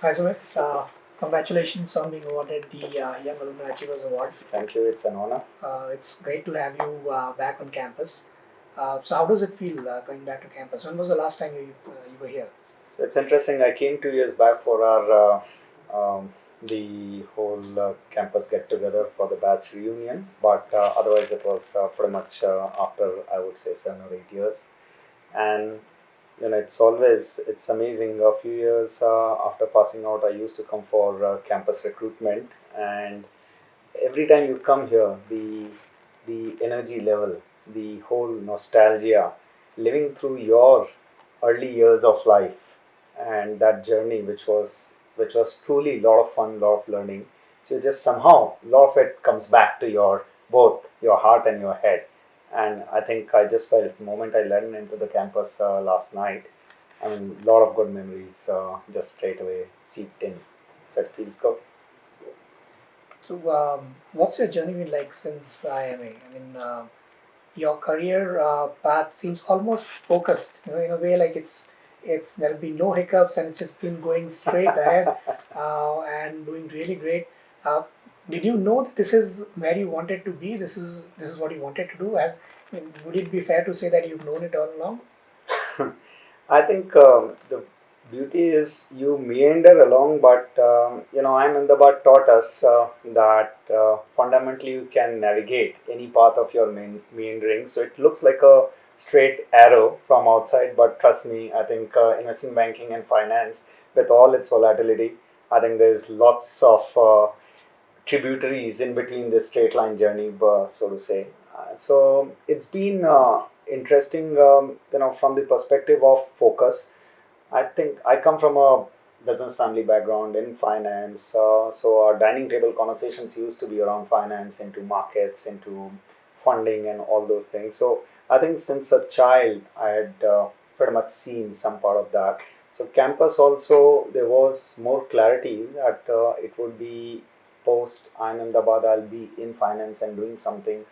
Hi Sumit, congratulations on being awarded the Young Alumni Achievers Award. Thank you. It's an honor. It's great to have you back on campus. So how does it feel going back to campus? When was the last time you were here? So it's interesting. I came 2 years back for our the whole campus get together for the batch reunion, but otherwise it was pretty much after I would say 7 or 8 years. And it's amazing. A few years after passing out, I used to come for campus recruitment, and every time you come here, the energy level, the whole nostalgia, living through your early years of life, and that journey, which was truly a lot of fun, lot of learning. So just somehow, a lot of it comes back to your both your heart and your head. And I think I just felt the moment I landed into the campus last night. I mean, a lot of good memories just straight away seeped in. So it feels good. So what's your journey been like since IIMA? Your career path seems almost focused. In a way, like it's there'll be no hiccups and it's just been going straight ahead and doing really great. Uh, did you know that this is where you wanted to be? This is what you wanted to do. Would it be fair to say that you've known it all along? I think the beauty is you meander along, but Ahmedabad taught us that fundamentally you can navigate any path of your meandering. So it looks like a straight arrow from outside, but trust me, I think investment banking and finance, with all its volatility, I think there's lots of tributaries in between this straight line journey, so to say. So it's been interesting, from the perspective of focus. I think I come from a business family background in finance, so our dining table conversations used to be around finance, into markets, into funding, and all those things. So I think since a child, I had pretty much seen some part of that. So campus also there was more clarity that it would be post Ahmedabad. I'll be in finance and doing something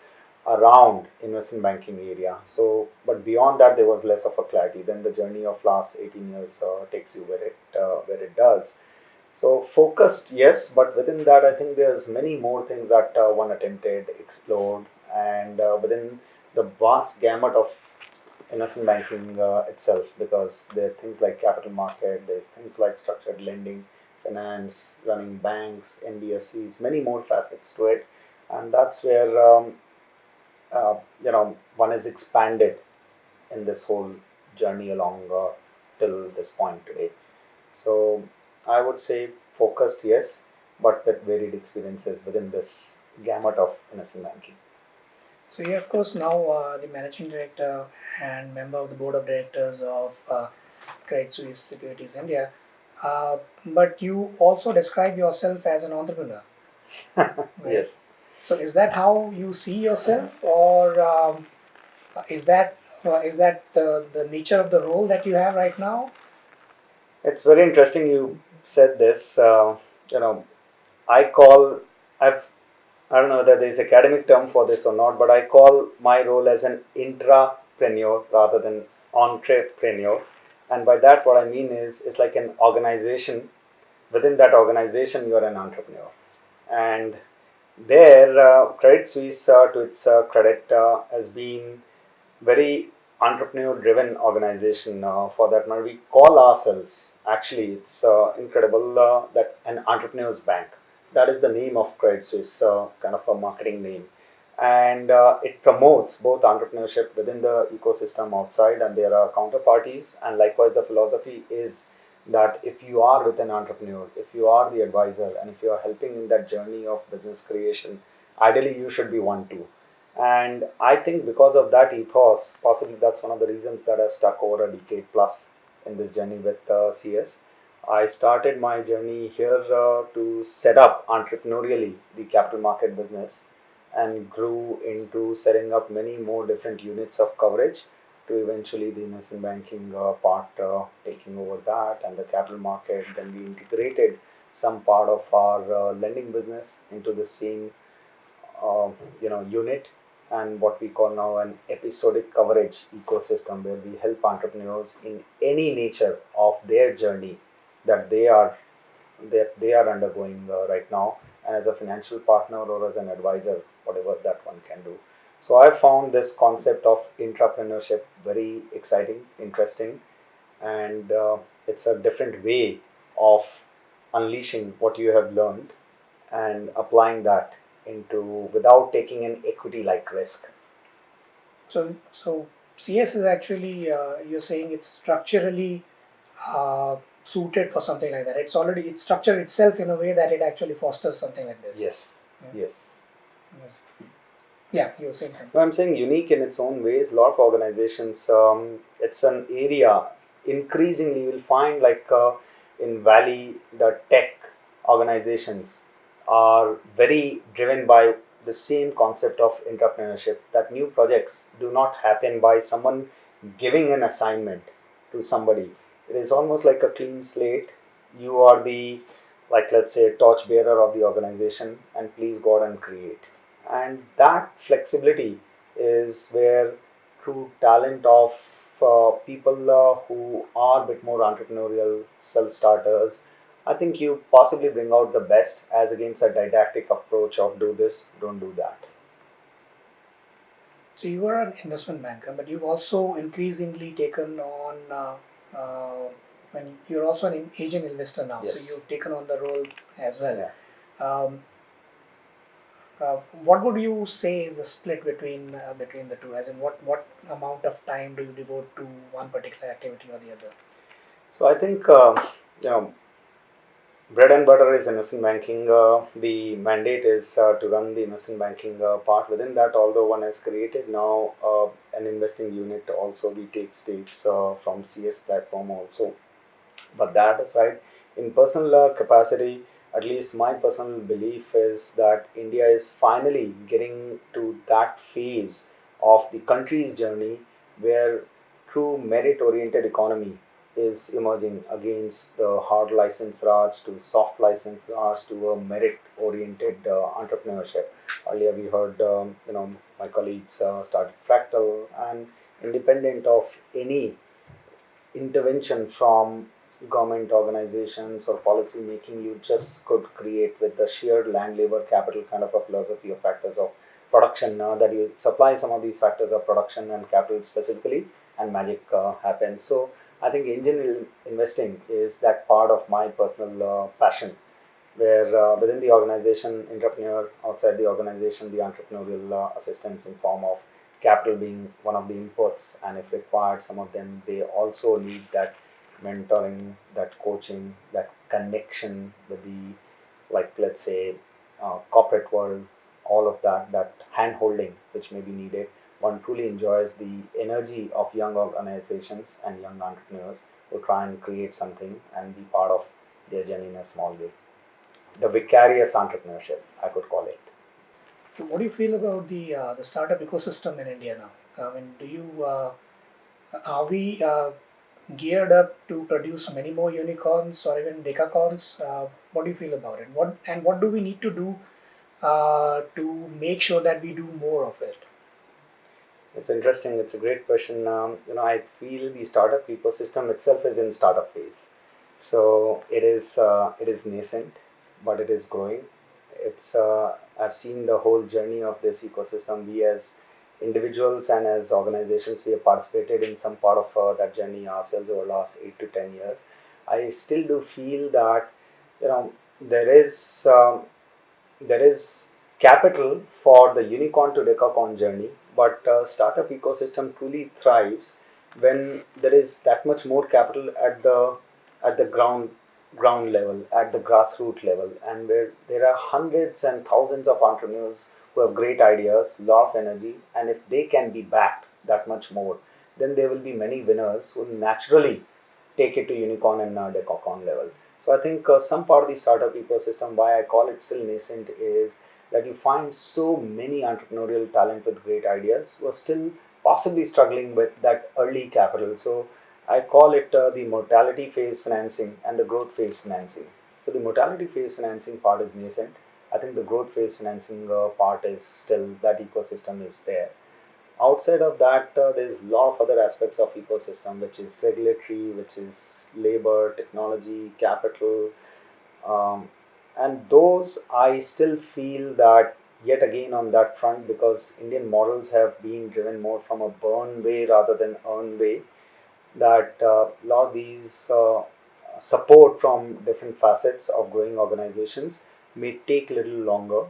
around investment banking area. So, but beyond that, there was less of a clarity. Then the journey of last 18 years takes you where it does. So focused, yes, but within that, I think there's many more things that one attempted, explored, and within the vast gamut of investment banking itself, because there are things like capital market, there's things like structured lending, finance, running banks, NBFCs, many more facets to it, and that's where one is expanded in this whole journey along till this point today. So I would say focused, yes, but with varied experiences within this gamut of investment banking. So you're of course now the managing director and member of the board of directors of Credit Suisse Securities India. But you also describe yourself as an entrepreneur, right? Yes, So is that how you see yourself, or is that the nature of the role that you have right now? it's very interesting you said this. You know, I call I've I don't know whether there is academic term for this or not, but I call my role as an intrapreneur rather than entrepreneur. And by that, what I mean is, it's like an organization. Within that organization, you are an entrepreneur. And there, Credit Suisse, to its credit, has been very entrepreneur driven organization. For that matter, we call ourselves, actually it's incredible, that an entrepreneurs bank. That is the name of Credit Suisse, kind of a marketing name, and it promotes both entrepreneurship within the ecosystem outside, and there are counterparties. And likewise, the philosophy is that if you are with an entrepreneur, if you are the advisor, and if you are helping in that journey of business creation, ideally you should be one too. And I think because of that ethos, possibly that's one of the reasons that I've stuck over a decade plus in this journey with CS. I started my journey here to set up entrepreneurially the capital market business, and grew into setting up many more different units of coverage, to eventually the investment banking part taking over that, and the capital market. Then we integrated some part of our lending business into the same unit, and what we call now an episodic coverage ecosystem, where we help entrepreneurs in any nature of their journey that they are that they are undergoing right now, and as a financial partner or as an advisor, whatever that one can do. So I found this concept of intrapreneurship very exciting, interesting, and it's a different way of unleashing what you have learned and applying that into without taking an equity like risk. So CS is actually you're saying it's structurally suited for something like that. It's structured itself in a way that it actually fosters something like this. Yes, Yeah. yes. Yes. Yeah, you were saying No, something. I'm saying unique in its own ways. A lot of organizations, it's an area increasingly you'll find like in Valley, the tech organizations are very driven by the same concept of entrepreneurship. That new projects do not happen by someone giving an assignment to somebody. It is almost like a clean slate. You are the, like, let's say, torchbearer of the organization, and please go out and create. And that flexibility is where true talent of people who are a bit more entrepreneurial self-starters, I think you possibly bring out the best as against a didactic approach of do this, don't do that. So you are an investment banker, but you've also increasingly taken on. When you're also an agent investor now, so Yes. you've taken on the role as well. Yeah. Um, what would you say is the split between the two? As in, what amount of time do you devote to one particular activity or the other? So I think you know bread and butter is investment banking. The mandate is to run the investment banking part. Within that, although one has created now an investing unit, also we take stakes from CS platform also. But that aside, in personal capacity, at least my personal belief is that India is finally getting to that phase of the country's journey where true merit oriented economy is emerging against the hard license Raj to soft license Raj to a merit oriented entrepreneurship. Earlier we heard, my colleagues started Fractal, and independent of any intervention from government organizations or policy making, you just could create with the sheer land labor capital kind of a philosophy of factors of production, that you supply some of these factors of production and capital specifically, and magic happens. So I think angel investing is that part of my personal passion, where within the organization, entrepreneur, outside the organization, the entrepreneurial assistance in form of capital being one of the inputs, and if required, some of them they also need that mentoring, that coaching, that connection with the, like, let's say, corporate world, all of that, that hand holding which may be needed. One truly enjoys the energy of young organizations and young entrepreneurs who try and create something and be part of their journey in a small way. The vicarious entrepreneurship, I could call it. So what do you feel about the startup ecosystem in India now? I mean, do you are we geared up to produce many more unicorns or even decacorns? What do you feel about it? What do we need to do to make sure that we do more of it? It's interesting. It's a great question. I feel the startup ecosystem itself is in startup phase, so it is nascent, but it is growing. It's I've seen the whole journey of this ecosystem. We as individuals and as organizations, we have participated in some part of that journey ourselves over the last 8 to 10 years. I still do feel that you know there is there is capital for the unicorn to decacorn journey, but startup ecosystem truly thrives when there is that much more capital at the ground level, at the grassroots level, and where there are hundreds and thousands of entrepreneurs who have great ideas, lot of energy, and if they can be backed that much more, then there will be many winners who naturally take it to unicorn and decacorn level. So I think some part of the startup ecosystem, why I call it still nascent, is that you find so many entrepreneurial talent with great ideas who are still possibly struggling with that early capital. So I call it the mortality phase financing and the growth phase financing. So the mortality phase financing part is nascent. I think the growth phase financing part is still, that ecosystem is there. Outside of that, there's a lot of other aspects of ecosystem, which is regulatory, which is labor, technology, capital, um, and those I still feel that yet again on that front, because Indian models have been driven more from a burn way rather than earn way, that a lot of these support from different facets of growing organizations may take a little longer,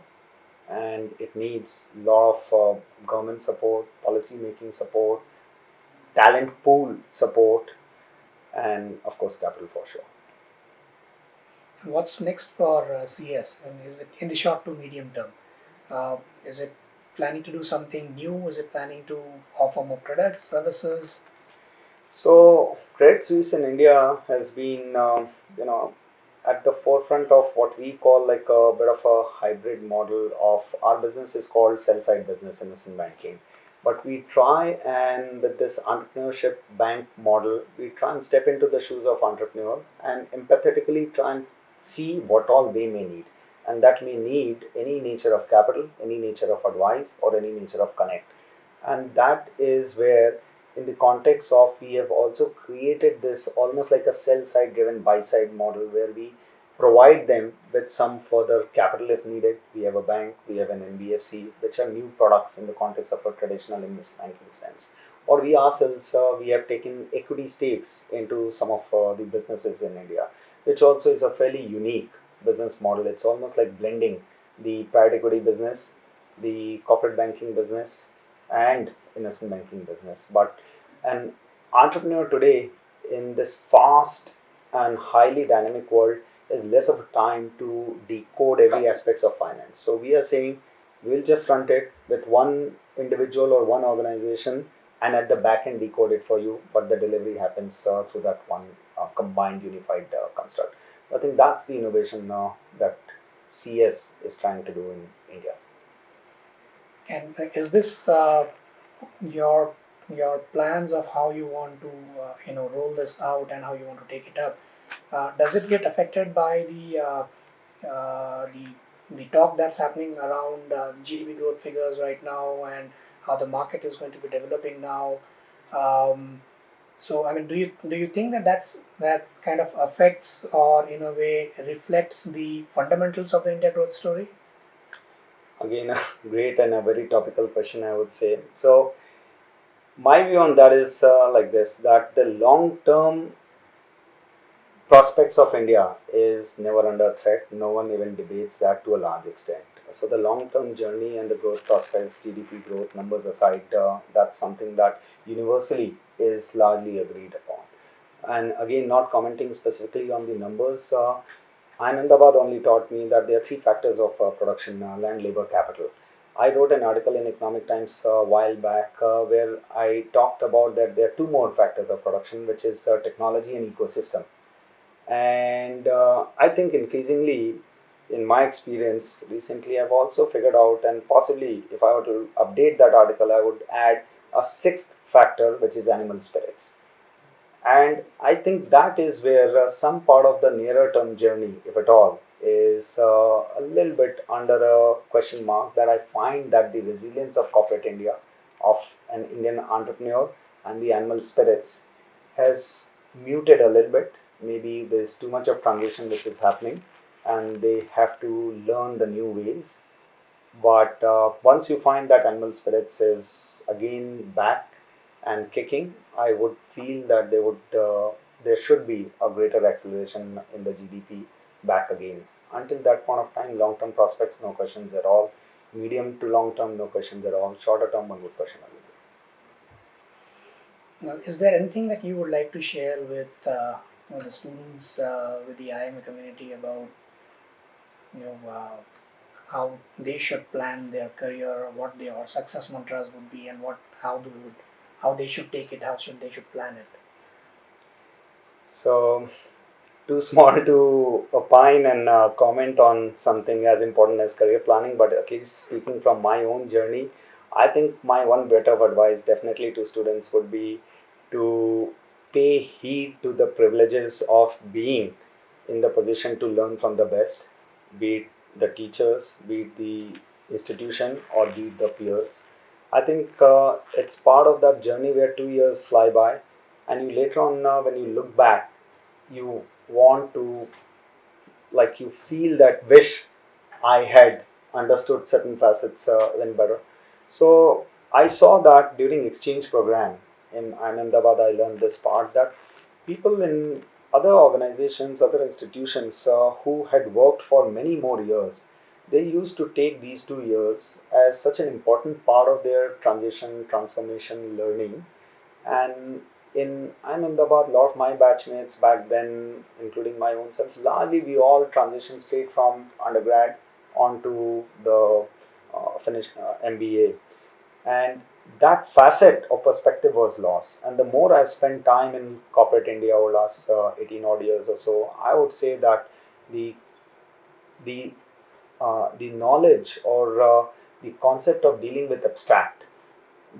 and it needs a lot of government support, policy making support, talent pool support, and of course capital for sure. What's next for CS? And is it in the short to medium term? Is it planning to do something new? Is it planning to offer more products, services? So Credit Suisse in India has been, you know, at the forefront of what we call like a bit of a hybrid model of our business is called sell side business investment banking. But we try and with this entrepreneurship bank model, we try and step into the shoes of entrepreneur and empathetically try and see what all they may need. And that may need any nature of capital, any nature of advice, or any nature of connect. And that is where in the context of we have also created this almost like a sell side driven buy side model where we provide them with some further capital if needed. We have a bank, we have an NBFC, which are new products in the context of a traditional investment banking sense. Or we ourselves, we have taken equity stakes into some of the businesses in India, which also is a fairly unique business model. It's almost like blending the private equity business, the corporate banking business, and investment banking business. But an entrepreneur today in this fast and highly dynamic world is less of a time to decode every aspects of finance. So we are saying we'll just front it with one individual or one organization and at the back end decode it for you, but the delivery happens through that one combined unified construct. I think that's the innovation that CS is trying to do in India. And is this your your plans of how you want to roll this out and how you want to take it up? Does it get affected by uh, the the talk that's happening around GDP growth figures right now and how the market is going to be developing now? Um, so, I mean, do you think that that kind of affects or in a way reflects the fundamentals of the India growth story? Again, a great and a very topical question, I would say. So, my view on that is like this: that the long-term prospects of India is never under threat. No one even debates that to a large extent. So, the long-term journey and the growth prospects, GDP growth numbers aside, that's something that universally is largely agreed upon. And again, not commenting specifically on the numbers. Ahmedabad only taught me that there are three factors of production: land, labor, capital. I wrote an article in Economic Times a while back where I talked about that there are two more factors of production, which is technology and ecosystem. And I think increasingly, in my experience recently, I've also figured out, and possibly if I were to update that article, I would add a sixth factor, which is animal spirits. And I think that is where some part of the nearer term journey, if at all, is a little bit under a question mark. That I find that the resilience of corporate India, of an Indian entrepreneur, and the animal spirits has muted a little bit. Maybe there's too much of transition which is happening, and they have to learn the new ways. But once you find that animal spirits is again back and kicking, I would feel that there should be a greater acceleration in the GDP back again. Until that point of time, long-term prospects, no questions at all. Medium to long-term, no questions at all. Shorter term, one would question a little Now, is there anything that you would like to share with the students, with the IIMA community about you know uh, how they should plan their career, what their success mantras would be, and how they should take it, how should they should plan it? bit. So, too small to opine and comment on something as important as career planning, but at least speaking from my own journey, I think my one bit of advice definitely to students would be to pay heed to the privileges of being in the position to learn from the best, be it the teachers, be it the institution, or be it the peers. I think it's part of that journey where 2 years fly by, and you later on, when you look back, you want to like you feel that wish I had understood certain facets even better. So I saw that during exchange program in Ahmedabad, I learned this part that people in other organizations, other institutions who had worked for many more years, they used to take these 2 years as such an important part of their transition, transformation, learning. And in Ahmedabad, a lot of my batchmates back then, including my own self, largely we all transitioned straight from undergrad onto the finished MBA. And that facet of perspective was lost. And the more I've spent time in corporate India over the last 18 odd years or so, I would say that the the the knowledge or the concept of dealing with abstract,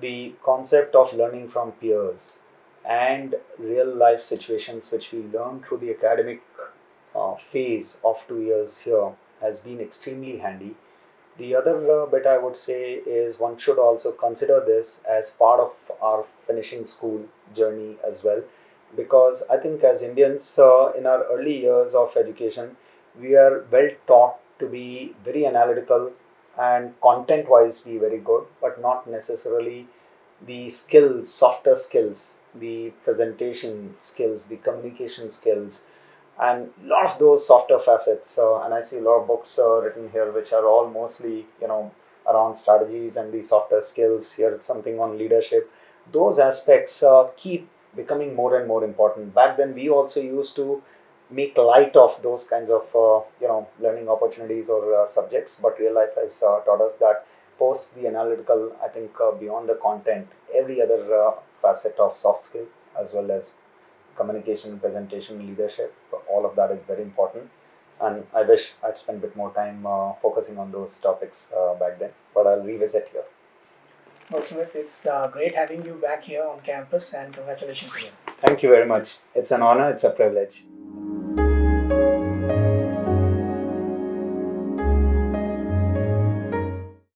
the concept of learning from peers and real life situations which we learn through the academic phase of 2 years here has been extremely handy. The other bit I would say is one should also consider this as part of our finishing school journey as well, because I think as Indians in our early years of education, we are well taught to be very analytical and content wise be very good, but not necessarily the skills, softer skills, the presentation skills, the communication skills, and a lot of those softer facets. And I see a lot of books written here which are all mostly, around strategies and the softer skills. Here it's something on leadership. Those aspects keep becoming more and more important. Back then we also used to make light of those kinds of learning opportunities or subjects, but real life has taught us that post the analytical, I think beyond the content, every other facet of soft skill as well as communication, presentation, leadership, all of that is very important. And I wish I'd spent a bit more time focusing on those topics back then, but I'll revisit here. Well, Sumit, it's great having you back here on campus, and congratulations again. Thank you very much. It's an honor, it's a privilege.